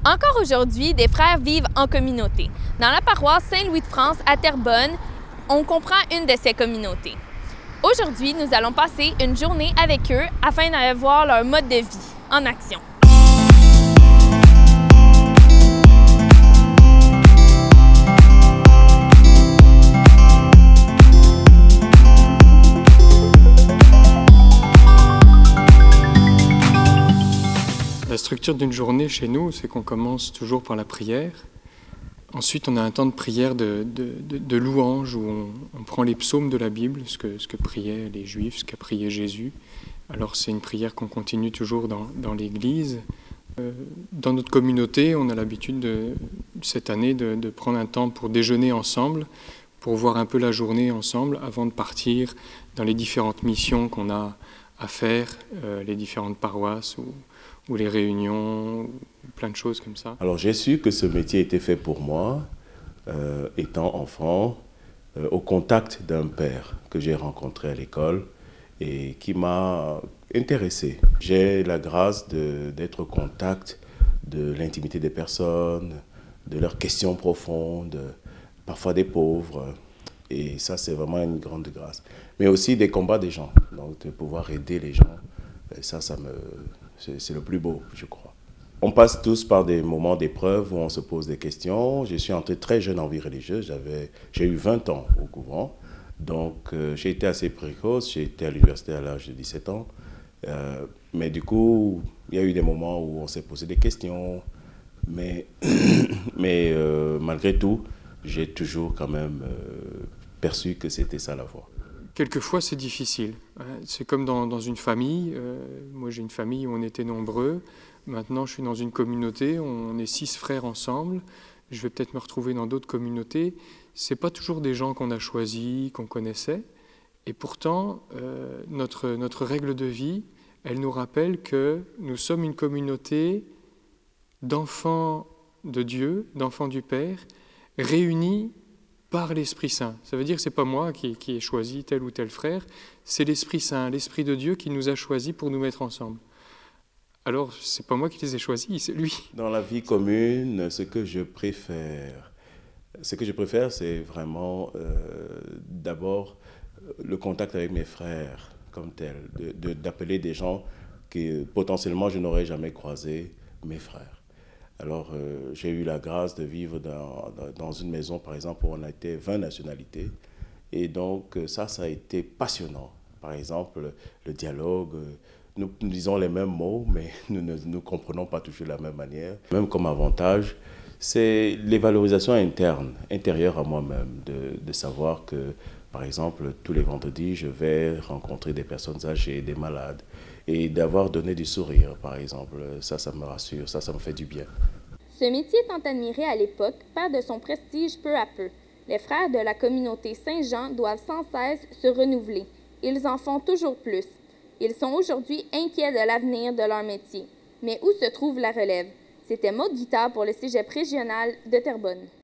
Encore aujourd'hui, des frères vivent en communauté. Dans la paroisse Saint-Louis-de-France à Terrebonne, on comprend une de ces communautés. Aujourd'hui, nous allons passer une journée avec eux afin d'aller voir leur mode de vie en action. La structure d'une journée chez nous, c'est qu'on commence toujours par la prière. Ensuite, on a un temps de prière de louange où on prend les psaumes de la Bible, ce que priaient les Juifs, ce qu'a prié Jésus. Alors c'est une prière qu'on continue toujours dans l'Église. Dans notre communauté, on a l'habitude cette année de prendre un temps pour déjeuner ensemble, pour voir un peu la journée ensemble avant de partir dans les différentes missions qu'on a à faire, les différentes paroisses ou les réunions, ou plein de choses comme ça. Alors j'ai su que ce métier était fait pour moi, étant enfant, au contact d'un père que j'ai rencontré à l'école et qui m'a intéressé. J'ai la grâce d'être au contact de l'intimité des personnes, de leurs questions profondes, parfois des pauvres. Et ça, c'est vraiment une grande grâce. Mais aussi des combats des gens, donc de pouvoir aider les gens. Et ça, c'est le plus beau, je crois. On passe tous par des moments d'épreuve où on se pose des questions. Je suis entré très jeune en vie religieuse, j'ai eu 20 ans au couvent. Donc j'ai été assez précoce, j'ai été à l'université à l'âge de 17 ans. Mais du coup, il y a eu des moments où on s'est posé des questions. Mais malgré tout, j'ai toujours quand même perçu que c'était ça la voie. Quelquefois, c'est difficile. C'est comme dans une famille. Moi, j'ai une famille où on était nombreux. Maintenant, je suis dans une communauté. On est 6 frères ensemble. Je vais peut-être me retrouver dans d'autres communautés. Ce n'est pas toujours des gens qu'on a choisis, qu'on connaissait. Et pourtant, notre règle de vie, elle nous rappelle que nous sommes une communauté d'enfants de Dieu, d'enfants du Père, réunis par l'Esprit Saint. Ça veut dire que ce n'est pas moi qui ai choisi tel ou tel frère, c'est l'Esprit Saint, l'Esprit de Dieu qui nous a choisis pour nous mettre ensemble. Alors, ce n'est pas moi qui les ai choisis, c'est lui. Dans la vie commune, ce que je préfère, c'est vraiment d'abord le contact avec mes frères comme tel, d'appeler des gens que potentiellement je n'aurais jamais croisés, mes frères. Alors, j'ai eu la grâce de vivre dans une maison, par exemple, où on a été 20 nationalités. Et donc, ça a été passionnant. Par exemple, le dialogue, nous disons les mêmes mots, mais nous ne nous comprenons pas toujours de la même manière. Même comme avantage, c'est les valorisations intérieures à moi-même, de savoir que, par exemple, tous les vendredis, je vais rencontrer des personnes âgées, des malades, et d'avoir donné du sourire, par exemple. Ça me rassure, ça me fait du bien. Ce métier tant admiré à l'époque perd de son prestige peu à peu. Les frères de la communauté Saint-Jean doivent sans cesse se renouveler. Ils en font toujours plus. Ils sont aujourd'hui inquiets de l'avenir de leur métier. Mais où se trouve la relève? C'était Maud Guitard pour le Cégep régional de Terrebonne.